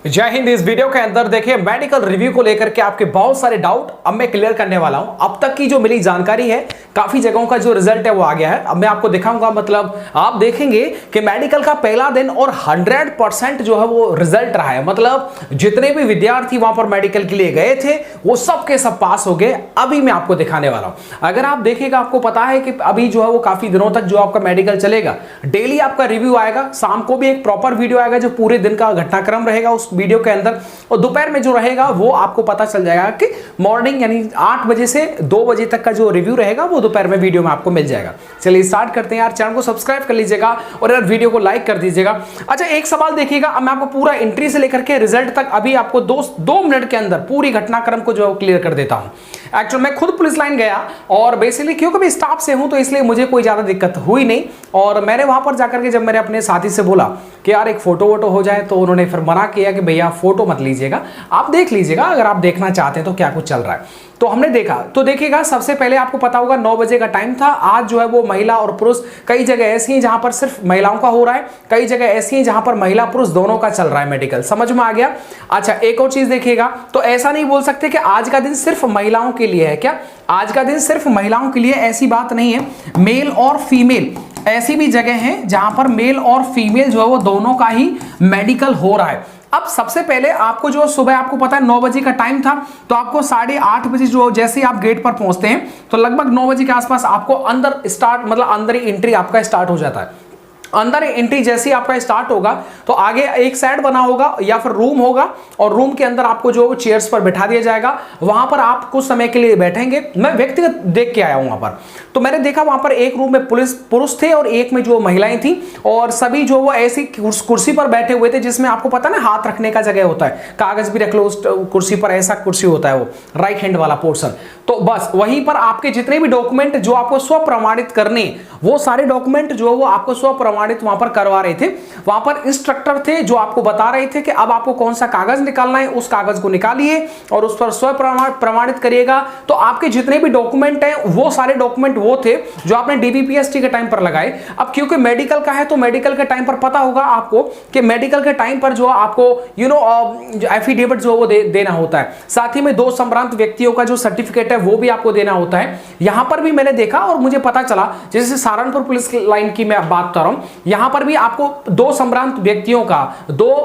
जय हिंद। इस वीडियो के अंदर देखिए मेडिकल रिव्यू को लेकर के आपके बहुत सारे डाउट अब मैं क्लियर करने वाला हूं। अब तक की जो मिली जानकारी है, काफी जगहों का जो रिजल्ट है वो आ गया है। अब मैं आपको दिखाऊंगा, मतलब आप देखेंगे कि मेडिकल का पहला दिन और 100% जो है वो रिजल्ट रहा है। मतलब जितने भी विद्यार्थी वहां पर मेडिकल के लिए गए थे वो सब के सब पास हो गए। अभी मैं आपको दिखाने वाला हूं। अगर आप देखिएगा, आपको पता है कि अभी जो है वो काफी दिनों तक जो आपका मेडिकल चलेगा, डेली आपका रिव्यू आएगा, शाम को भी एक प्रॉपर वीडियो आएगा जो पूरे दिन का घटनाक्रम रहेगा उस वीडियो के अंदर, और दोपहर में जो रहेगा वो आपको पता चल जाएगा कि मॉर्निंग यानी 8 बजे से 2 बजे तक का जो रिव्यू रहेगा वो दोपहर में वीडियो में आपको मिल जाएगा। चलिए स्टार्ट करते हैं यार। चैनल को सब्सक्राइब कर लीजिएगा और यार वीडियो को लाइक कर दीजिएगा। अच्छा, एक सवाल देखिएगा, अब मैं आपको पूरा एंट्री से लेकर के रिजल्ट तक अभी आपको 2 मिनट के अंदर पूरी घटनाक्रम को जो क्लियर कर देता हूं। एक्चुअली मैं खुद पुलिस लाइन गया और बेसिकली क्योंकि मैं स्टाफ से हूं तो इसलिए मुझे कोई ज्यादा दिक्कत हुई नहीं। और मैंने वहां पर जाकर के जब मैंने अपने साथी से बोला कि यार एक फोटो वोटो हो जाए, तो उन्होंने फिर मना किया कि भैया फोटो मत लीजिएगा, आप देख लीजिएगा अगर आप देखना चाहते हैं तो क्या कुछ चल रहा है। तो हमने देखा, तो देखिएगा सबसे पहले आपको पता होगा 9 बजे का टाइम था। आज जो है वो महिला और पुरुष, कई जगह ऐसी हैं जहां पर सिर्फ महिलाओं का हो रहा है, कई जगह ऐसी हैं जहां पर महिला पुरुष दोनों का चल रहा है मेडिकल। समझ में आ गया? अच्छा, एक और चीज देखिएगा, तो ऐसा नहीं बोल सकते कि आज का दिन सिर्फ महिलाओं के लिए है। क्या आज का दिन सिर्फ महिलाओं के लिए? ऐसी बात नहीं है। मेल और फीमेल ऐसी भी जगह है जहां पर मेल और फीमेल जो है वो दोनों का ही मेडिकल हो रहा है। अब सबसे पहले आपको जो सुबह, आपको पता है 9 बजे का टाइम था, तो आपको 8:30 बजे जो जैसे ही आप गेट पर पहुंचते हैं तो लगभग 9 बजे के आसपास आपको अंदर स्टार्ट, मतलब अंदर ही एंट्री आपका स्टार्ट हो जाता है। अंदर एंट्री जैसे ही आपका स्टार्ट होगा तो आगे एक साइड बना होगा या फिर रूम होगा, और रूम के अंदर आपको जो चेयर्स पर बैठा दिया जाएगा। वहां पर आप कुछ समय के लिए बैठेंगे। मैं व्यक्तिगत देख के आया हूं वहां पर, तो मैंने देखा वहां पर एक रूम में पुरुष थे और एक में जो महिलाएं थी, और सभी जो वो ऐसी कुर्सी पर बैठे हुए थे जिसमें आपको पता ना हाथ रखने का जगह होता है, कागज भी रख लो उस कुर्सी पर, ऐसा कुर्सी होता है वो राइट हैंड वाला पोर्शन। तो बस वहीं पर आपके जितने भी डॉक्यूमेंट जो आपको स्व प्रमाणित करने, वो सारे डॉक्यूमेंट जो वो आपको स्व प्रमाणित वहां पर करवा रहे थे। वहां पर इंस्ट्रक्टर थे जो आपको बता रहे थे कि अब आपको कौन सा कागज निकालना है, उस कागज को निकालिए और उस पर स्व प्रमाणित करिएगा। तो आपके जितने भी डॉक्यूमेंट हैं वो सारे डॉक्यूमेंट वो थे जो आपने डीबीपीएसटी के टाइम पर लगाए। अब क्योंकि मेडिकल का है तो मेडिकल के टाइम पर पता होगा आपको कि मेडिकल के टाइम पर जो आपको एफिडेविट जो वो देना होता है, साथ ही में 2 संभ्रांत व्यक्तियों का जो सर्टिफिकेट है वो भी आपको देना होता है। यहां पर भी मैंने देखा और मुझे पता चला, जैसे सहारनपुर पुलिस लाइन की मैं बात कर रहा हूं, यहां पर भी आपको 2 संभ्रांत व्यक्तियों का,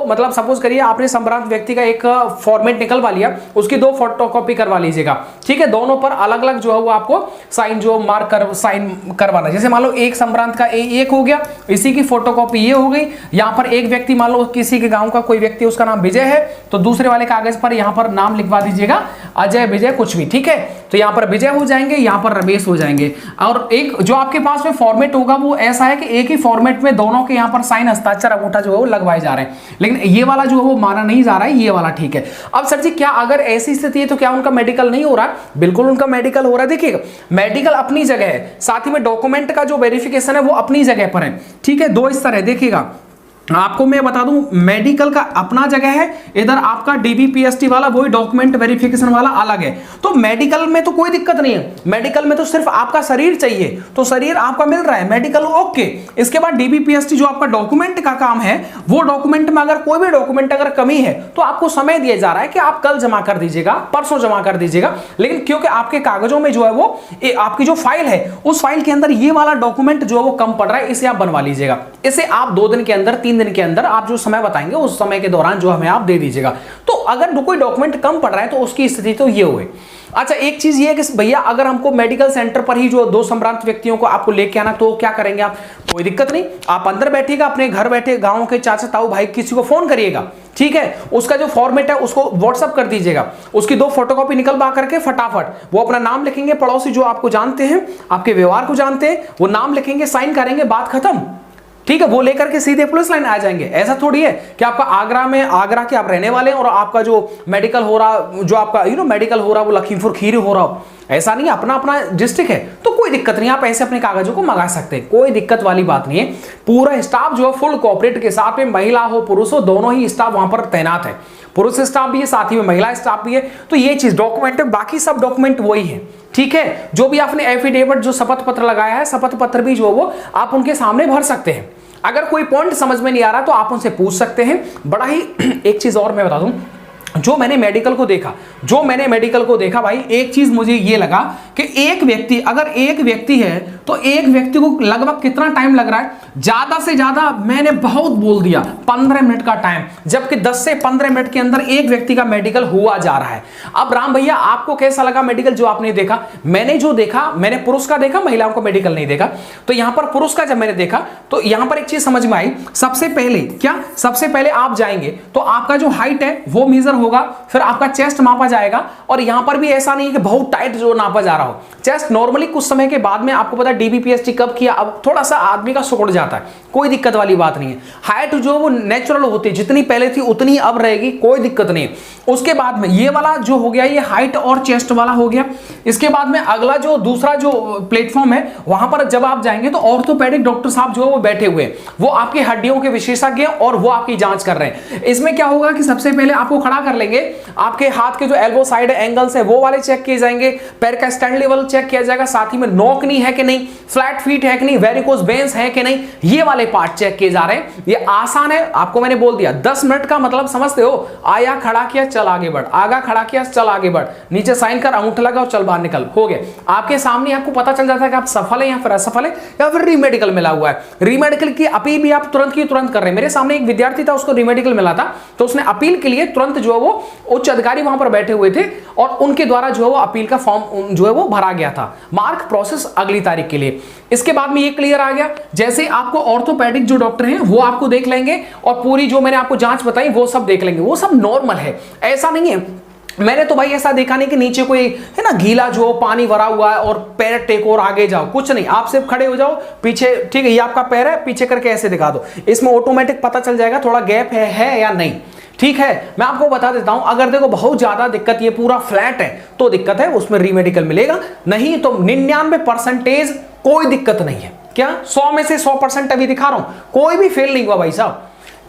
मतलब सपोज करिए आपने संभ्रांत व्यक्ति का एक फॉर्मेट निकलवा लिया, उसकी 2 फोटोकॉपी करवा लीजिएगा। ठीक है, दोनों पर अलग अलग जो है वो आपको साइन जो मार्क कर साइन करवाना। जैसे मान लो एक संभ्रांत का एक हो गया, इसी की फोटोकॉपी ये हो गई। यहां पर एक व्यक्ति, मान लो किसी के गांव का कोई व्यक्ति, उसका नाम विजय है, तो दूसरे वाले कागज पर यहां पर नाम लिखवा दीजिएगा अजय विजय कुछ भी। ठीक है, तो यहां पर विजय हो जाएंगे, यहां पर रमेश हो जाएंगे। और एक जो आपके पास में फॉर्मेट होगा वो ऐसा है कि एक ही फॉर्मेट में दोनों के यहां पर साइन, हस्ताक्षर, अंगूठा जो है वो लगवाए जा रहे हैं, लेकिन ये वाला जो है वो माना नहीं जा रहा है, ये वाला ठीक है। अब सर जी, क्या अगर ऐसी स्थिति है तो क्या उनका मेडिकल नहीं हो रहा? बिल्कुल उनका मेडिकल हो रहा है। देखिएगा, मेडिकल अपनी जगह है, साथ ही में डॉक्यूमेंट का जो वेरिफिकेशन है वो अपनी जगह पर है। ठीक है, 2 स्तर है। देखिएगा, आपको मैं बता दूं, मेडिकल का अपना जगह है, इधर आपका डीबीपीएसटी वाला वही डॉक्यूमेंट वेरिफिकेशन वाला अलग है। तो मेडिकल में तो कोई दिक्कत नहीं है, मेडिकल में तो सिर्फ आपका शरीर चाहिए, तो शरीर आपका मिल रहा है, मेडिकल ओके। इसके बाद डीबीपीएसटी जो आपका डॉक्यूमेंट का काम है, वो डॉक्यूमेंट में अगर कोई भी डॉक्यूमेंट अगर कमी है तो आपको समय दिया जा रहा है कि आप कल जमा कर दीजिएगा, परसों जमा कर दीजिएगा। लेकिन क्योंकि आपके कागजों में जो है वो आपकी जो फाइल है, उस फाइल के अंदर ये वाला डॉक्यूमेंट जो है वो कम पड़ रहा है, इसे आप बनवा लीजिएगा। इसे आप 2 दिन के अंदर, 3 दिन के अंदर आप जो समय बताएंगे उस समय के दौरान जो हमें आप दे दीजिएगा। तो अगर कोई डॉक्यूमेंट कम पड़ रहा है तो उसकी स्थिति तो ये हुई। अच्छा, एक चीज ये है कि भैया अगर हमको मेडिकल सेंटर पर ही जो 2 संभ्रांत व्यक्तियों को आपको लेके आना, तो क्या करेंगे आप? कोई दिक्कत नहीं, आप अंदर बैठिएगा, अपने घर बैठे गांव के चाचा ताऊ भाई किसी को फोन करिएगा। ठीक है, उसका जो फॉर्मेट है उसको व्हाट्सअप कर दीजिएगा, उसकी 2 फोटोकॉपी निकलवा करके फटाफट वो अपना नाम लिखेंगे, पड़ोसी जो आपको जानते हैं, आपके व्यवहार को जानते हैं, वो नाम लिखेंगे, साइन करेंगे, बात खत्म। ठीक है, वो लेकर के सीधे पुलिस लाइन आ जाएंगे। ऐसा थोड़ी है कि आपका आगरा के आप रहने वाले हैं और आपका जो मेडिकल हो रहा, जो आपका मेडिकल हो रहा वो लखीमपुर खीरी हो रहा हो। ऐसा नहीं, अपना अपना डिस्ट्रिक्ट है, तो कोई दिक्कत नहीं, आप ऐसे अपने कागजों को मंगा सकते हैं, कोई दिक्कत वाली बात नहीं है। पूरा स्टाफ जो है फुल कोऑपरेट के साथ में, महिला हो पुरुष हो, दोनों ही स्टाफ वहां पर तैनात है। पुरुष स्टाफ भी है, साथ ही में महिला स्टाफ भी है। तो ये चीज डॉक्यूमेंट है, बाकी सब डॉक्यूमेंट वही है। ठीक है, जो भी आपने एफिडेविट जो शपथ पत्र लगाया है, शपथ पत्र भी जो वो आप उनके सामने भर सकते हैं। अगर कोई पॉइंट समझ में नहीं आ रहा तो आप उनसे पूछ सकते हैं। बड़ा ही एक चीज और मैं बता दूं, जो मैंने मेडिकल को देखा भाई, एक चीज मुझे ये लगा कि एक व्यक्ति, अगर एक व्यक्ति है तो एक व्यक्ति को लगभग कितना टाइम लग रहा है, ज्यादा से ज्यादा मैंने बहुत बोल दिया 15 मिनट का टाइम, जबकि 10 से 15 मिनट के अंदर एक व्यक्ति का मेडिकल हुआ जा रहा है। अब राम भैया आपको कैसा लगा मेडिकल जो आपने देखा? मैंने जो देखा, मैंने पुरुष का देखा, महिलाओं का मेडिकल नहीं देखा। तो यहां पर पुरुष का जब मैंने देखा तो यहां पर एक चीज समझ में आई। सबसे पहले आप जाएंगे तो आपका जो हाइट है वो मेजर होगा, फिर आपका चेस्ट मापा जाएगा। और यहां पर भी ऐसा नहीं है कि बहुत टाइट जो नापा जा रहा हो, चेस्ट नॉर्मली कुछ समय के बाद में आपको पता है डीबीपीएसटी कब किया, अब थोड़ा सा आदमी का सिकुड़ जाता है, कोई दिक्कत वाली बात नहीं है। हाइट जो वो नेचुरल होती है, जितनी पहले थी उतनी अब रहेगी, कोई दिक्कत नहीं है। उसके बाद में ये वाला जो हो गया, ये हाइट और चेस्ट वाला हो गया। इसके बाद में अगला जो दूसरा जो प्लेटफॉर्म है, वहां पर जब आप जाएंगे तो ऑर्थोपेडिक डॉक्टर साहब जो है वो बैठे हुए हैं, वो आपकी हड्डियों के विशेषज्ञ और वो आपकी जांच कर रहे हैं। इसमें क्या होगा कि सबसे पहले आपको खड़ा कर लेंगे, आपके हाथ के जो एल्बो साइड एंगल्स है वो वाले चेक किए जाएंगे, पैर का स्टैंड लेवल चेक किया जाएगा, साथ ही में नॉक नी है कि नहीं, फ्लैट फीट है कि नहीं, वेरिकोस वेन्स है कि नहीं, ये वाले पार्ट चेक किए जा रहे हैं। ये आसान है, आपको मैंने बोल दिया 10 मिनट का मतलब समझते हो, आया खड़ा किया चल आगे बढ़, आगा खड़ा किया चल आगे बढ़, नीचे साइन कर अंगूठा लगा और चल बाहर निकल, हो गया आपके सामने। आपको पता चल जाता है कि आप सफल है या फिर असफल है या फिर रीमेडिकल मिला हुआ है। रीमेडिकल की अपील भी आप तुरंत की तुरंत कर रहे हैं। मेरे सामने एक विद्यार्थी था, उसको रीमेडिकल मिला था, तो उसने अपील के लिए तुरंत जो है वो उच्च अधिकारी वहां पर बैठे हुए थे और उनके द्वारा जो है वो अपील का फॉर्म जो है वो भरा गया था। मार्क प्रोसेस अगली तारीख के लिए। इसके बाद में ये क्लियर आ गया, जैसे आपको ऑर्थोपेडिक जो डॉक्टर हैं वो आपको देख लेंगे और पूरी जो मैंने आपको जांच बताई वो सब देख लेंगे, वो सब नॉर्मल है, ऐसा नहीं है। मैंने तो भाई ऐसा देखा नहीं कि नीचे कोई है ना गीला जो पानी भरा हुआ है और पैर टेको और आगे जाओ, कुछ नहीं, आप सिर्फ खड़े हो जाओ पीछे, ठीक है, ये आपका पैर है, पीछे करके ऐसे दिखा दो, इसमें ऑटोमेटिक पता चल जाएगा थोड़ा गैप है या नहीं। ठीक है, मैं आपको बता देता हूं, अगर देखो बहुत ज्यादा दिक्कत, ये पूरा फ्लैट है तो दिक्कत है, उसमें रीमेडिकल मिलेगा, नहीं तो 99% कोई दिक्कत नहीं है। क्या 100 में से 100% अभी दिखा रहा हूं, कोई भी फेल नहीं हुआ भाई साहब।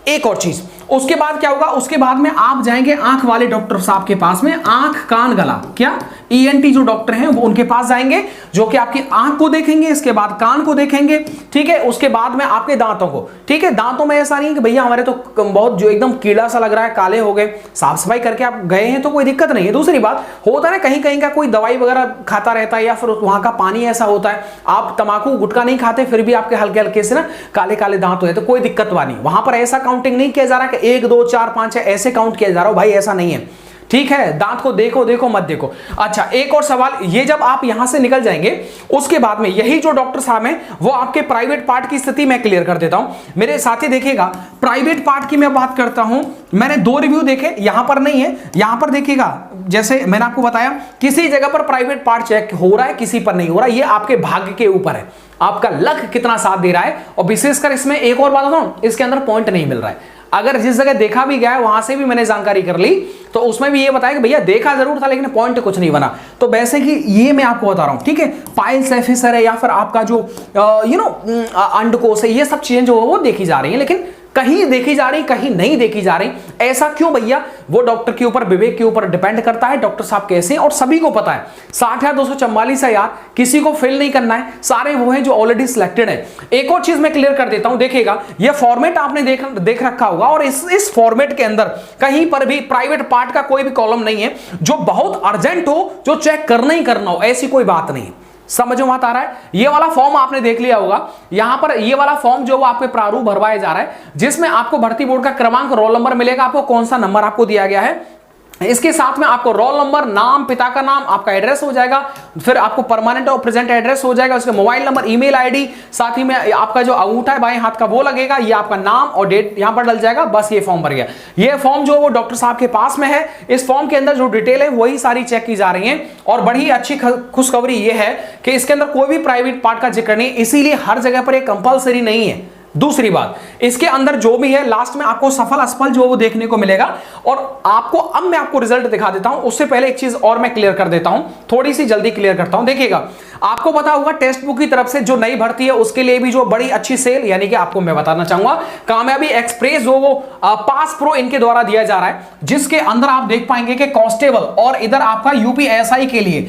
एक और चीज, उसके बाद क्या होगा, उसके बाद में आप जाएंगे आंख वाले डॉक्टर साहब के पास में, आंख कान गला, क्या ईएनटी जो डॉक्टर हैं वो उनके पास जाएंगे, जो कि आपकी आंख को देखेंगे, इसके बाद कान को देखेंगे, ठीक है, उसके बाद में आपके दांतों को, ठीक है। दांतों में ऐसा नहीं कि भैया हमारे तो बहुत जो एकदम कीड़ा सा लग रहा है, काले हो गए, साफ सफाई करके आप गए हैं तो कोई दिक्कत नहीं है। दूसरी बात होता है कहीं कहीं का कोई दवाई वगैरह खाता रहता है या फिर वहां का पानी ऐसा होता है, आप तंबाकू गुटखा नहीं खाते फिर भी आपके हल्के हल्के से ना काले काले दांत हुए, तो कोई दिक्कत नहीं, वहां पर ऐसा काउंटिंग नहीं किया जा रहा कि 1 2 4 5 है ऐसे काउंट किया जा रहा हो, भाई ऐसा नहीं है, ठीक है। दांत को देखो मत देखो। अच्छा, एक और सवाल, ये जब आप यहां से निकल जाएंगे उसके बाद में यही जो डॉक्टर साहब हैं वो आपके प्राइवेट पार्ट की स्थिति मैं क्लियर कर देता हूं। मेरे साथी देखिएगा, प्राइवेट पार्ट की मैं बात करता हूं, मैंने 2 रिव्यू देखे, यहां पर नहीं है, यहां पर देखिएगा, जैसे मैंने आपको बताया किसी जगह पर प्राइवेट पार्ट चेक हो रहा है, किसी पर नहीं हो रहा, ये आपके भाग्य के ऊपर है, आपका लक कितना साथ दे रहा है। और विशेषकर इसमें एक और बात बताऊं, इसके अंदर पॉइंट नहीं मिल रहा है। अगर जिस जगह देखा भी गया है वहां से भी मैंने जानकारी कर ली, तो उसमें भी ये बताया कि भैया देखा जरूर था लेकिन पॉइंट कुछ नहीं बना। तो वैसे कि ये मैं आपको बता रहा हूं, ठीक है, पाइल्स एफिसर है या फिर आपका जो अंडकोश है, ये सब चीजें जो है वो देखी जा रही है, लेकिन कहीं देखी जा रही कहीं नहीं देखी जा रही। ऐसा क्यों भैया? वो डॉक्टर के ऊपर, विवेक के ऊपर डिपेंड करता है, डॉक्टर साहब कैसे हैं, और सभी को पता है 60,244 है यार, किसी को फेल नहीं करना है, सारे वो हैं जो ऑलरेडी सिलेक्टेड है। एक और चीज मैं क्लियर कर देता हूं, देखिएगा ये फॉर्मेट आपने देख रखा होगा, और इस फॉर्मेट के अंदर कहीं पर भी प्राइवेट पार्ट का कोई भी कॉलम नहीं है जो बहुत अर्जेंट हो, जो चेक करना ही करना हो, ऐसी कोई बात नहीं। समझ में आता रहा है? ये वाला फॉर्म आपने देख लिया होगा, यहां पर ये वाला फॉर्म जो वो आपके प्रारूप भरवाया जा रहा है, जिसमें आपको भर्ती बोर्ड का क्रमांक, रोल नंबर मिलेगा, आपको कौन सा नंबर आपको दिया गया है, इसके साथ में आपको रोल नंबर, नाम, पिता का नाम, आपका एड्रेस हो जाएगा, फिर आपको परमानेंट और प्रेजेंट एड्रेस हो जाएगा, उसके मोबाइल नंबर, ईमेल आईडी, साथ ही में आपका जो अंगूठा है बाएं हाथ का वो लगेगा, ये आपका नाम और डेट यहां पर डल जाएगा, बस ये फॉर्म भर गया। ये फॉर्म जो वो डॉक्टर साहब के पास में है, इस फॉर्म के अंदर जो डिटेल है वही सारी चेक की जा रही है, और बड़ी अच्छी खुशखबरी ये है कि इसके अंदर कोई भी प्राइवेट पार्ट का जिक्र नहीं, इसीलिए हर जगह पर एक कंपलसरी नहीं है। दूसरी बात, इसके अंदर जो भी है लास्ट में आपको सफल असफल जो वो देखने को मिलेगा। और आपको अब मैं आपको रिजल्ट दिखा देता हूं, उससे पहले एक चीज और मैं क्लियर कर देता हूं, थोड़ी सी जल्दी क्लियर करता हूं। देखिएगा, आपको पता होगा टेक्स्ट बुक की तरफ से जो नई भर्ती है उसके लिए भी जो बड़ी अच्छी सेल, यानी कि आपको मैं बताना चाहूंगा कामयाबी एक्सप्रेस जो वो पास प्रो इनके द्वारा दिया जा रहा है, जिसके अंदर आप देख पाएंगे कि कांस्टेबल और इधर आपका यूपीएसआई के लिए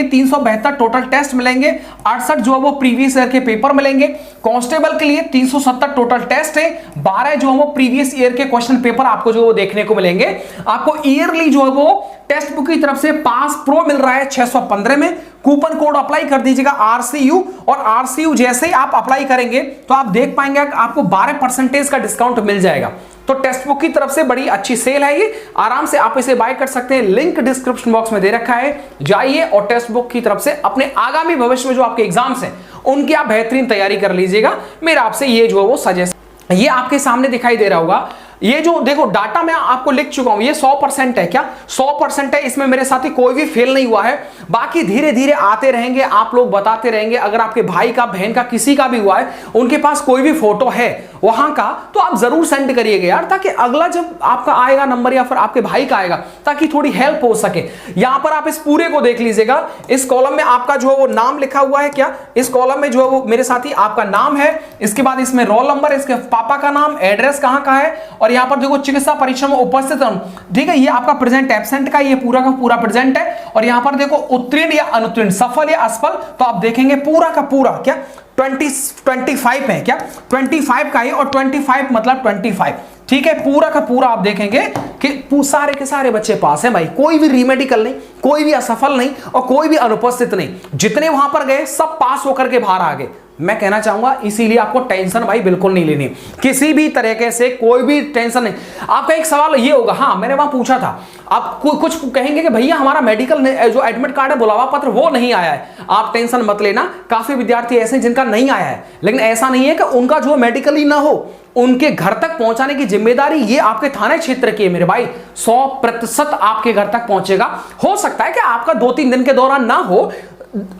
372 टोटल टेस्ट मिलेंगे, 68 जो है वो प्रीवियस ईयर के पेपर मिलेंगे। कांस्टेबल के लिए 370 टोटल टेस्ट है, 12 जो है वो प्रीवियस ईयर के क्वेश्चन पेपर आपको जो देखने को मिलेंगे। आपको ईयरली जो है वो टेक्स्ट बुक की तरफ से पास प्रो मिल रहा है 615 में। कूपन कोड अप्लाई कर दीजिएगा आरसीयू, और आरसीयू जैसे ही आप अप्लाई करेंगे तो आप देख पाएंगे आपको 12% का डिस्काउंट मिल जाएगा। तो टेक्स्ट बुक की तरफ से बड़ी अच्छी सेल है, ये आराम से आप इसे बाय कर सकते हैं। लिंक डिस्क्रिप्शन बॉक्स में दे रखा है, जाइए और टेक्स्ट बुक की तरफ से अपने आगामी भविष्य में जो आपके एग्जाम्स हैं उनकी आप बेहतरीन तैयारी कर लीजिएगा। मेरा आपसे ये जो है वो सजेस्ट, ये आपके सामने दिखाई दे रहा होगा। ये जो देखो डाटा मैं आपको लिख चुका हूं, ये 100% है। क्या 100% है? इसमें मेरे साथी कोई भी फेल नहीं हुआ है। बाकी धीरे धीरे आते रहेंगे, आप लोग बताते रहेंगे। अगर आपके भाई का, बहन का, किसी का भी हुआ है, उनके पास कोई भी फोटो है वहां का, तो आप जरूर सेंड करिएगा यार, ताकि अगला जब आपका आएगा नंबर या फिर आपके भाई का आएगा, ताकि थोड़ी हेल्प हो सके। यहां पर आप इस पूरे को देख लीजिएगा। इस कॉलम में आपका जो है वो नाम लिखा हुआ है। क्या इस कॉलम में जो है वो मेरे साथी आपका नाम है, इसके बाद इसमें रोल नंबर, इसके पापा का नाम, एड्रेस कहां का है, और यहां पर देखो चिकित्सा परीक्षा में उपस्थित हूं, ठीक है। ये आपका प्रेजेंट एब्सेंट का ये पूरा का पूरा प्रेजेंट है। और यहां पर देखो उत्तीर्ण या अनुत्तीर्ण, सफल या असफल, तो आप देखेंगे पूरा का पूरा क्या 25 है। क्या 25 का है, और 25 मतलब 25, ठीक है। पूरा का पूरा आप देखेंगे कि सारे के सारे बच्चे पास हैं भाई, कोई भी रीमेडिकल नहीं, कोई भी असफल नहीं, और कोई भी अनुपस्थित नहीं। जितने वहां पर गए सब पास होकर के बाहर आ गए। मैं कहना चाहूंगा इसीलिए आपको टेंशन भाई बिल्कुल नहीं लेनी, किसी भी तरीके से कोई भी टेंशन नहीं। आपका एक सवाल ये होगा, हाँ मैंने वहां पूछा था, आप कुछ कहेंगे कि भैया हमारा मेडिकल जो एडमिट कार्ड है, बुलावा पत्र, वो नहीं आया है। आप टेंशन मत लेना, काफी विद्यार्थी ऐसे जिनका नहीं आया है, लेकिन ऐसा नहीं है कि उनका जो मेडिकल ही ना हो, उनके घर तक पहुंचाने की जिम्मेदारी ये आपके थाने क्षेत्र की है मेरे भाई। 100% आपके घर तक पहुंचेगा। हो सकता है कि आपका 2-3 दिन के दौरान ना हो,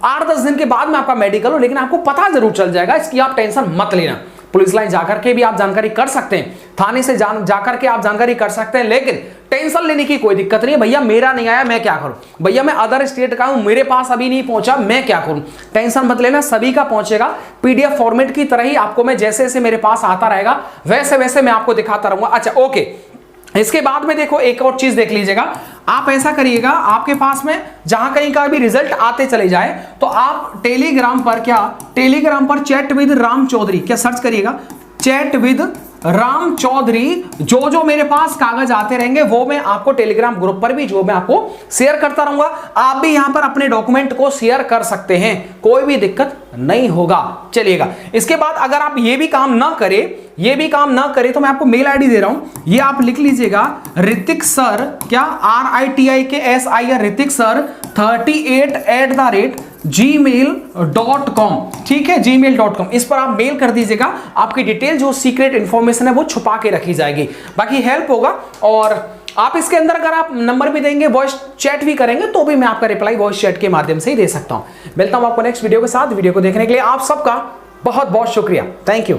8-10 दिन के बाद में आपका मेडिकल हो, लेकिन आपको पता जरूर चल जाएगा, इसकी आप टेंशन मत लेना। पुलिस लाइन जाकर के भी आप जानकारी कर सकते हैं, थाने से जाकर के आप जानकारी कर सकते हैं, लेकिन टेंशन लेने की कोई दिक्कत नहीं है। भैया मेरा नहीं आया, मैं क्या करूं, भैया मैं अदर स्टेट का हूं, मेरे पास अभी नहीं पहुंचा, मैं क्या करूं, टेंशन मत लेना, सभी का पहुंचेगा। पीडीएफ फॉर्मेट की तरह ही आपको मैं जैसे जैसे मेरे पास आता रहेगा वैसे वैसे मैं आपको दिखाता रहूंगा। अच्छा ओके, इसके बाद में देखो एक और चीज देख लीजिएगा। आप ऐसा करिएगा, आपके पास में जहां कहीं का भी रिजल्ट आते चले जाए तो आप टेलीग्राम पर चैट विद राम चौधरी क्या सर्च करिएगा, चैट विद राम चौधरी। जो मेरे पास कागज आते रहेंगे वो मैं आपको टेलीग्राम ग्रुप पर भी जो मैं आपको शेयर करता रहूंगा। आप भी यहां पर अपने डॉक्यूमेंट को शेयर कर सकते हैं, कोई भी दिक्कत नहीं होगा, चलिएगा। इसके बाद अगर आप ये भी काम ना करें तो मैं आपको मेल आईडी दे रहा हूं, ये आप लिख लीजिएगा, ऋतिक सर, क्या RITIKSI ऋतिक सर 38@gmail.com, ठीक है, gmail.com। इस पर आप मेल कर दीजिएगा, आपकी डिटेल जो सीक्रेट इंफॉर्मेशन है वो छुपा के रखी जाएगी, बाकी हेल्प होगा। और आप इसके अंदर अगर आप नंबर भी देंगे, वॉइस चैट भी करेंगे, तो भी मैं आपका रिप्लाई वॉइस चैट के माध्यम से ही दे सकता हूं। मिलता हूं आपको नेक्स्ट वीडियो के साथ। वीडियो को देखने के लिए आप सबका बहुत बहुत शुक्रिया, थैंक यू।